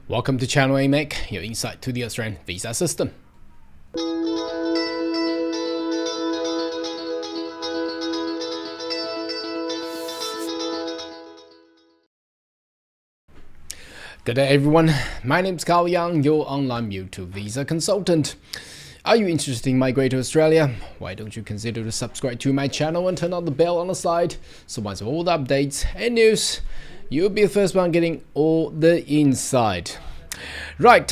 Welcome to Assessmeng, your insight to the Australian visa system. Good day everyone, my name is Carl Young, your online YouTube visa consultant. Are you interested in migrating to Australia? Why don't you consider to subscribe to my channel and turn on the bell on the side, so once all the updates and news, you'll be the first one getting all the inside. Right,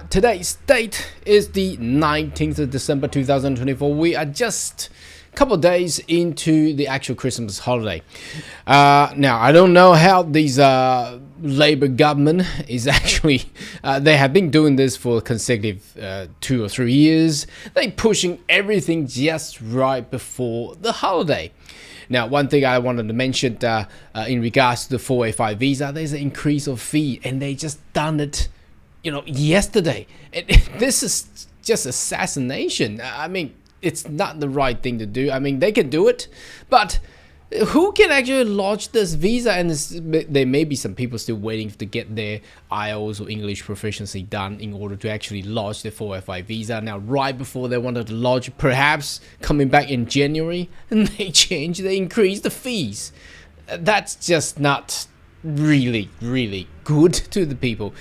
today's date is the 19th of December 2024. We are just a couple of days into the actual Christmas holiday. Now, I don't know how these Labour government is actually, they have been doing this for consecutive 2 or 3 years. They're pushing everything just right before the holiday. Now, one thing I wanted to mention in regards to the 485 visa, there's an increase of fee, and they just done it, yesterday. This is just assassination. I mean, it's not the right thing to do. I mean, they can do it, but who can actually lodge this visa? And there may be some people still waiting to get their IELTS or English proficiency done in order to actually lodge the 485 visa. Now, right before they wanted to lodge, perhaps coming back in January, and they increase the fees. That's just not really good to the people.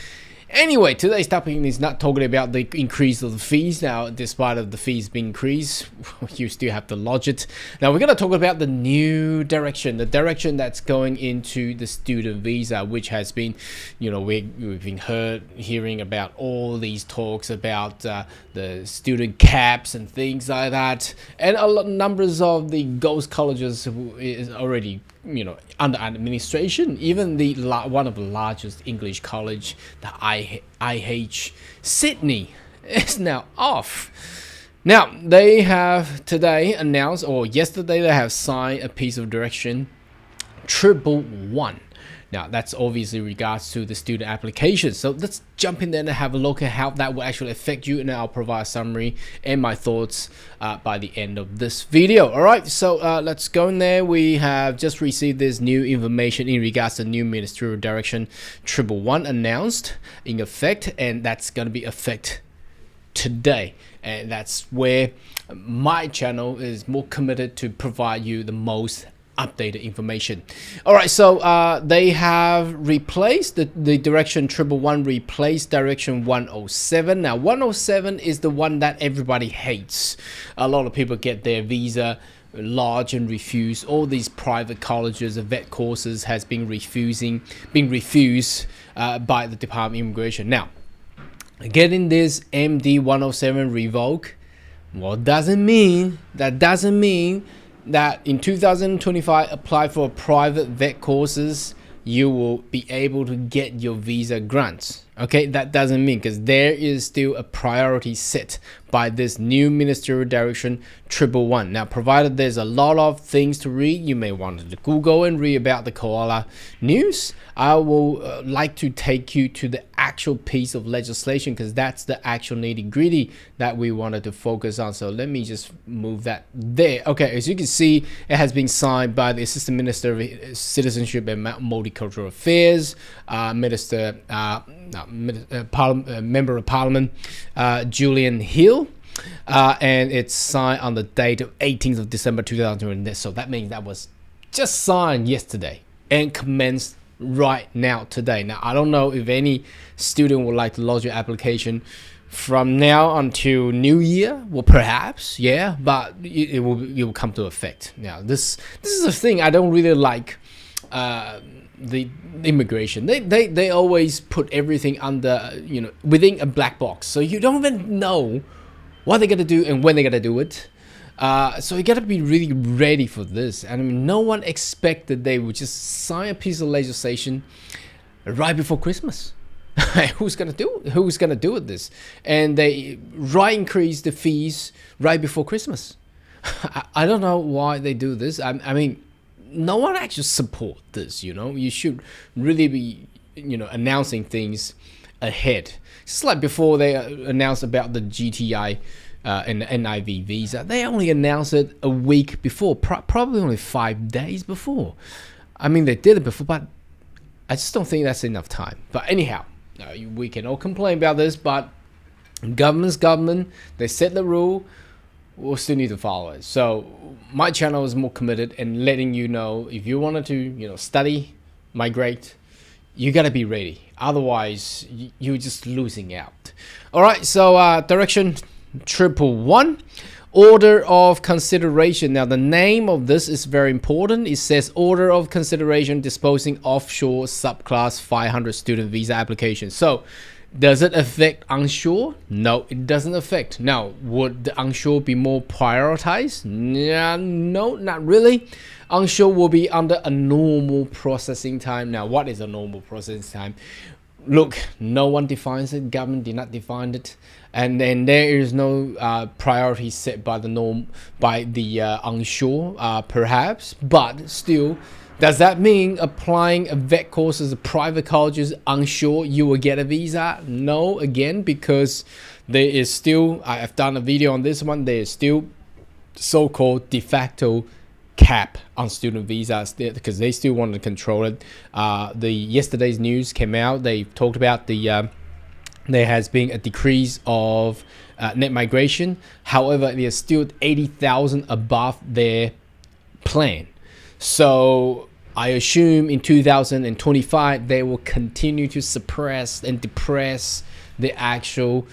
Anyway, today's topic is not talking about the increase of the fees. Now, despite of the fees being increased, you still have to lodge it. Now, we're going to talk about the new direction, the direction that's going into the student visa, which has been, we've been hearing about all these talks about the student caps and things like that. And a lot numbers of the ghost colleges is already under administration. Even the one of the largest English college, the IH Sydney, is now off. Now, they have today announced, or yesterday they have signed a piece of direction, 111. Now, that's obviously regards to the student application. So let's jump in there and have a look at how that will actually affect you, and I'll provide a summary and my thoughts by the end of this video. All right, so let's go in there. We have just received this new information in regards to new ministerial direction 111 announced in effect, and that's going to be effect today. And that's where my channel is more committed to provide you the most updated information. All right, so they have replaced the direction 111, replaced direction 107. Now, 107 is the one that everybody hates. A lot of people get their visa lodged and refused. All these private colleges and vet courses has been refused by the Department of Immigration. Now, getting this MD 107 revoked, well, doesn't mean that in 2025, apply for private vet courses, you will be able to get your visa grants. Okay, that doesn't mean, because there is still a priority set by this new ministerial direction 111. Now, provided there's a lot of things to read, you may want to Google and read about the koala news. I will like to take you to the actual piece of legislation, because that's the actual nitty-gritty that we wanted to focus on. So let me just move that there. Okay, as you can see, it has been signed by the Assistant Minister of Citizenship and Multicultural Affairs, Member of Parliament, Julian Hill, and it's signed on the date of 18th of December 2020. So that means that was just signed yesterday and commenced right now today. Now, I don't know if any student would like to lodge your application from now until New Year. Well, perhaps, yeah, but it will come to effect. Now, this is a thing I don't really like. The immigration, they always put everything under, within a black box, so you don't even know what they're gonna do and when they're gonna do it. So you gotta be really ready for this. And I mean, no one expected they would just sign a piece of legislation right before Christmas. Who's gonna do with this? And they increase the fees right before Christmas. I don't know why they do this. I mean, no one actually support this. You should really be announcing things ahead. Just like before they announced about the GTI and the NIV visa, they only announced it a week before, probably only 5 days before. I mean, they did it before, but I just don't think that's enough time. But anyhow, We can all complain about this, but government's government. They set the rule. We'll still need to follow it. So my channel is more committed in letting you know if you wanted to, study, migrate, you gotta be ready. Otherwise, you're just losing out. All right. So direction 111. Order of consideration. Now the name of this is very important. It says order of consideration disposing offshore subclass 500 student visa applications. So does it affect onshore? No, it doesn't affect. Now, would the onshore be more prioritized? No, not really. Onshore will be under a normal processing time. Now, what is a normal processing time? Look, no one defines it. Government did not define it, and then there is no priority set by the onshore, perhaps. But still, does that mean applying a vet courses of private colleges onshore you will get a visa? No, again, because there is still. I've done a video on this one. There is still so-called de facto cap on student visas because they still want to control it. Yesterday's news came out. They talked about there has been a decrease of net migration. However, there's still 80,000 above their plan. So I assume in 2025 they will continue to suppress and depress the actual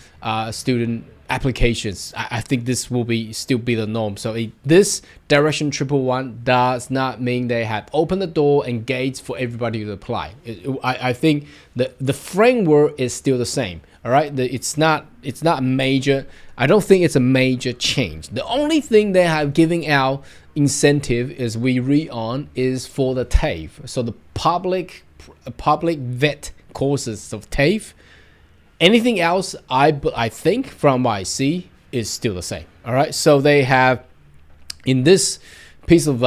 student applications. I think this will still be the norm. So this direction 111 does not mean they have opened the door and gates for everybody to apply. I think the framework is still the same. All right, it's not a major. I don't think it's a major change. The only thing they have giving out incentive is we read on is for the TAFE. So the public vet courses of TAFE. Anything else, I think from what I see, is still the same. All right, so they have in this piece of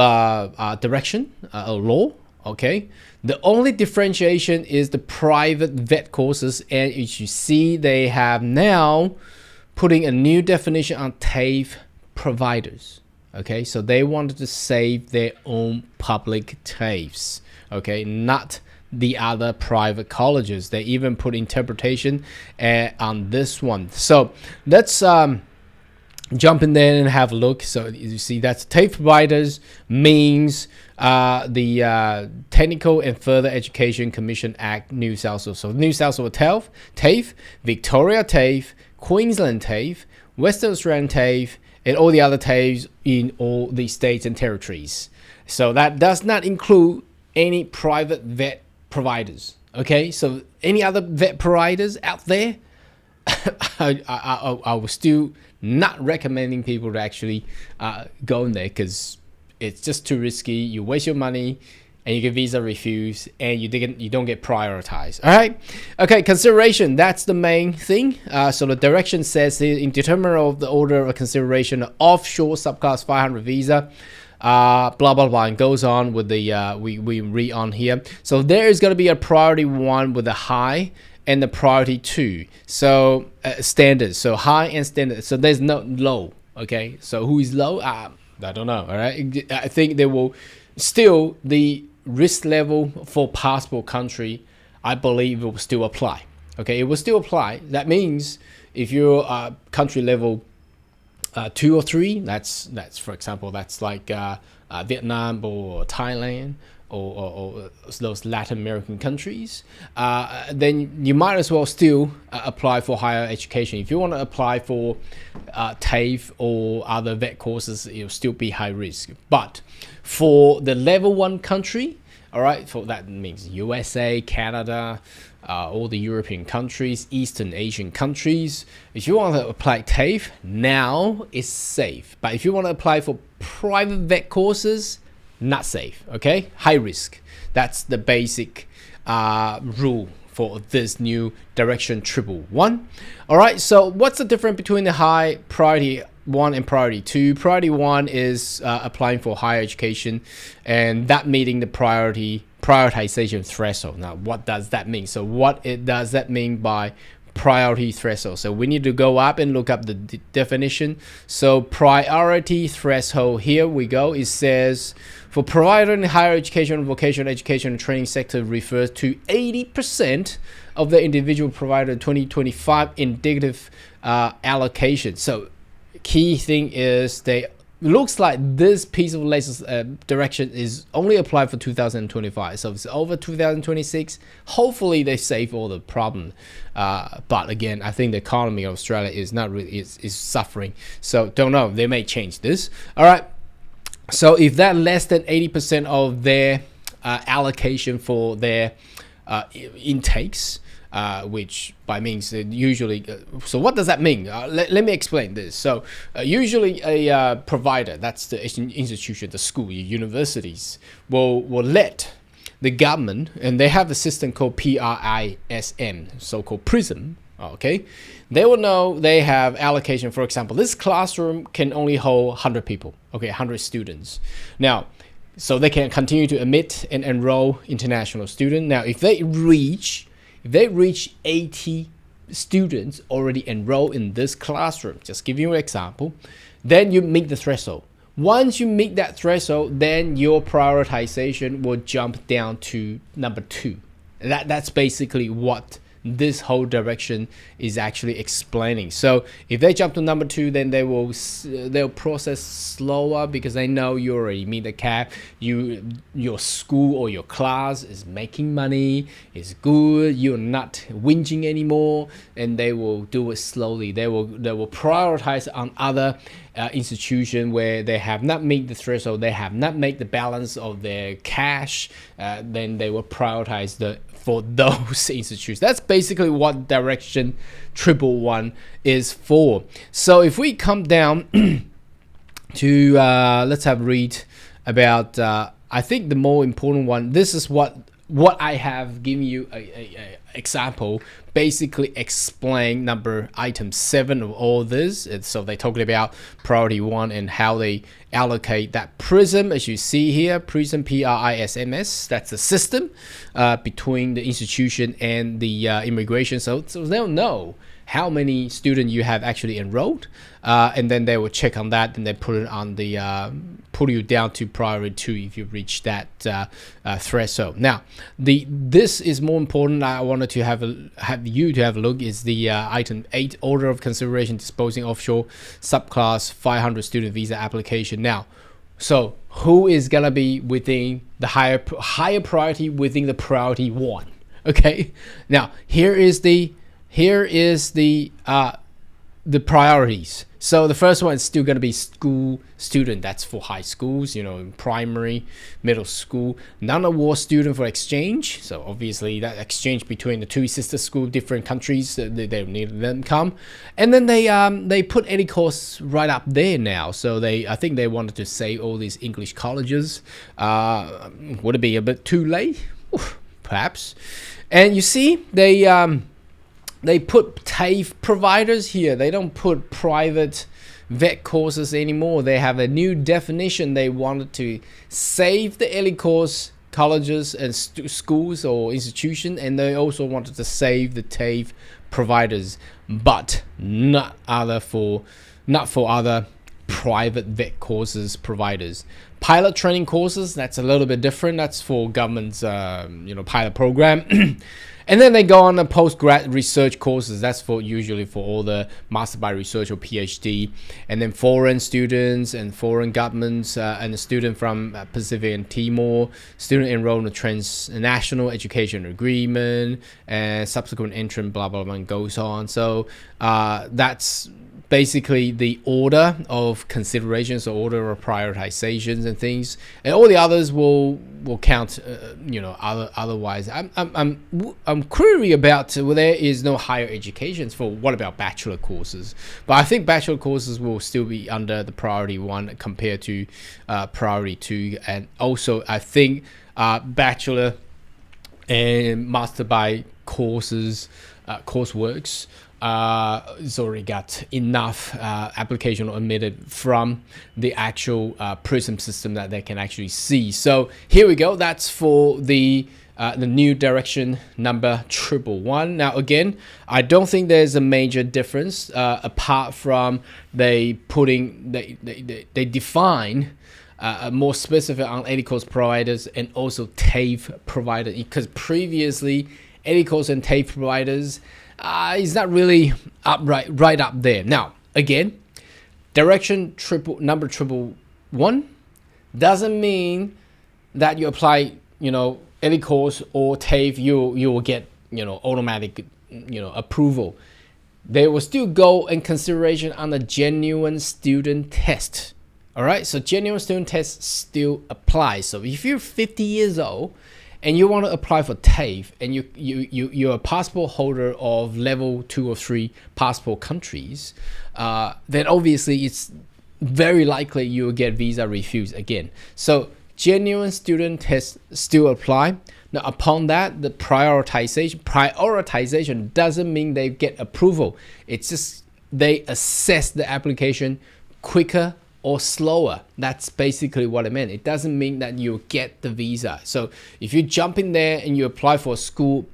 direction, law. Okay, the only differentiation is the private vet courses, and as you see, they have now putting a new definition on TAFE providers. Okay, so they wanted to save their own public TAFEs. Okay, not the other private colleges. They even put interpretation on this one. So let's jump in there and have a look. So you see that's TAFE providers means the Technical and Further Education Commission Act New South Wales. So New South Wales TAFE, Victoria TAFE, Queensland TAFE, Western Australian TAFE, and all the other TAFEs in all the states and territories. So that does not include any private vet providers. Okay, so any other vet providers out there, I was still not recommending people to actually go in there because it's just too risky. You waste your money and you get visa refused and you don't get prioritized. All right, okay, consideration, that's the main thing. So the direction says in determinant of the order of consideration of offshore subclass 500 visa, blah blah blah, and goes on with the we read on here. So there is going to be a priority 1 with a high and the priority 2. So standards, so high and standard. So there's no low. Okay, so who is low? I don't know. All right, I think there will still the risk level for passport country. I believe it will still apply. Okay, it will still apply. That means if you're country level 2 or 3, that's for example, that's like Vietnam or Thailand or those Latin American countries, then you might as well still apply for higher education. If you want to apply for TAFE or other vet courses, it'll still be high risk. But for the level 1 country, all right, for that means USA, Canada, all the European countries, Eastern Asian countries. If you want to apply TAFE, now it's safe. But if you want to apply for private vet courses, not safe. Okay, high risk. That's the basic rule for this new direction 111. All right, so what's the difference between the high priority 1 and priority 2? Priority 1 is applying for higher education and that meeting the prioritization threshold. Now, what does that mean? So what does that mean by priority threshold. So we need to go up and look up the definition. So priority threshold, here we go. It says for provider in higher education, vocational education, and training sector refers to 80% of the individual provider 2025 indicative allocation. So key thing is they looks like this piece of direction is only applied for 2025, so it's over 2026. Hopefully they save all the problem, but again, I think the economy of Australia is not really is suffering, so don't know, they may change this. All right, so if that less than 80% of their allocation for their intakes, which by means usually, so what does that mean? Let me explain this. So usually a provider, that's the institution, the school, universities, will let the government, and they have a system called PRISM, so-called PRISM, okay? They will know they have allocation. For example, this classroom can only hold 100 people, okay, 100 students. Now, so they can continue to admit and enroll international students. Now, if they reach 80 students already enrolled in this classroom, just give you an example, then you meet the threshold. Once you meet that threshold, then your prioritization will jump down to number 2. That's basically what this whole direction is actually explaining. So if they jump to number 2, then they'll process slower because they know you already meet the cap. Your school or your class is making money, is good, you're not whinging anymore, and they will do it slowly. They will prioritize on other institution where they have not made the threshold, they have not made the balance of their cash, then they will prioritize for those institutions. That's basically what direction 111 is for. So if we come down to let's have a read about I think the more important one. This is what I have given you a example, basically explain item 7 of all this. So they talking about priority 1 and how they allocate that PRISM, as you see here, PRISM, PRISMS. That's the system between the institution and the immigration. So they'll know how many students you have actually enrolled, and then they will check on that, and they put it on the pull you down to priority 2 if you reach that threshold. Now, this is more important. I wanted to have you to have a look. Is the item 8, order of consideration disposing offshore subclass 500 student visa application. Now, so who is gonna be within the higher priority within the priority 1? Okay. Now here is the priorities. So the first one is still going to be school student. That's for high schools, primary, middle school. Non-award student for exchange. So obviously that exchange between the 2 sister school, different countries, they need them come. And then they put any course right up there now. So I think they wanted to save all these English colleges. Would it be a bit too late? Oof, perhaps. And you see, they put TAFE providers here. They don't put private vet courses anymore. They have a new definition. They wanted to save the early course colleges and schools or institutions, and they also wanted to save the TAFE providers, but not for other private vet courses providers. Pilot training courses, that's a little bit different. That's for government's pilot program. And then they go on the postgrad research courses. That's usually for all the master by research or PhD. And then foreign students and foreign governments and a student from Pacific and Timor, student enrolled in a transnational education agreement, and subsequent entrant, blah, blah, blah, and goes on. So that's basically the order of considerations, or order of prioritizations and things, and all the others will count. Otherwise, I'm query about there is no higher education for what about bachelor courses, but I think bachelor courses will still be under the priority 1 compared to priority 2, and also I think bachelor and master by courses courseworks it's already got enough application admitted from the actual PRISM system that they can actually see. So here we go. That's for the the new direction number 111. Now again, I don't think there's a major difference apart from they define more specific on EDICORS providers and also TAFE providers, because previously EDICORS and TAFE providers is not really right up there. Now again, direction number 111 doesn't mean that you apply, EDICORS or TAFE, you will get, automatic, approval. They will still go in consideration on the genuine student test. All right, so genuine student test still applies. So if you're 50 years old and you want to apply for TAFE and you're a passport holder of level 2 or 3 passport countries, then obviously it's very likely you will get visa refused again. So genuine student tests still apply. Now upon that, the prioritization doesn't mean they get approval. It's just they assess the application quicker or slower. That's basically what it meant. It doesn't mean that you get the visa. So if you jump in there and you apply for a school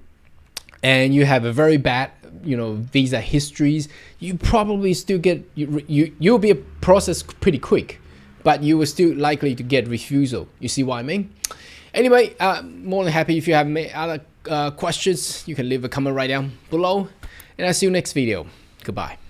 and you have a very bad visa histories, you probably still get you'll be processed pretty quick, but you will still likely to get refusal. You see what I mean? Anyway, more than happy if you have other questions, you can leave a comment right down below, and I'll see you next video. Goodbye.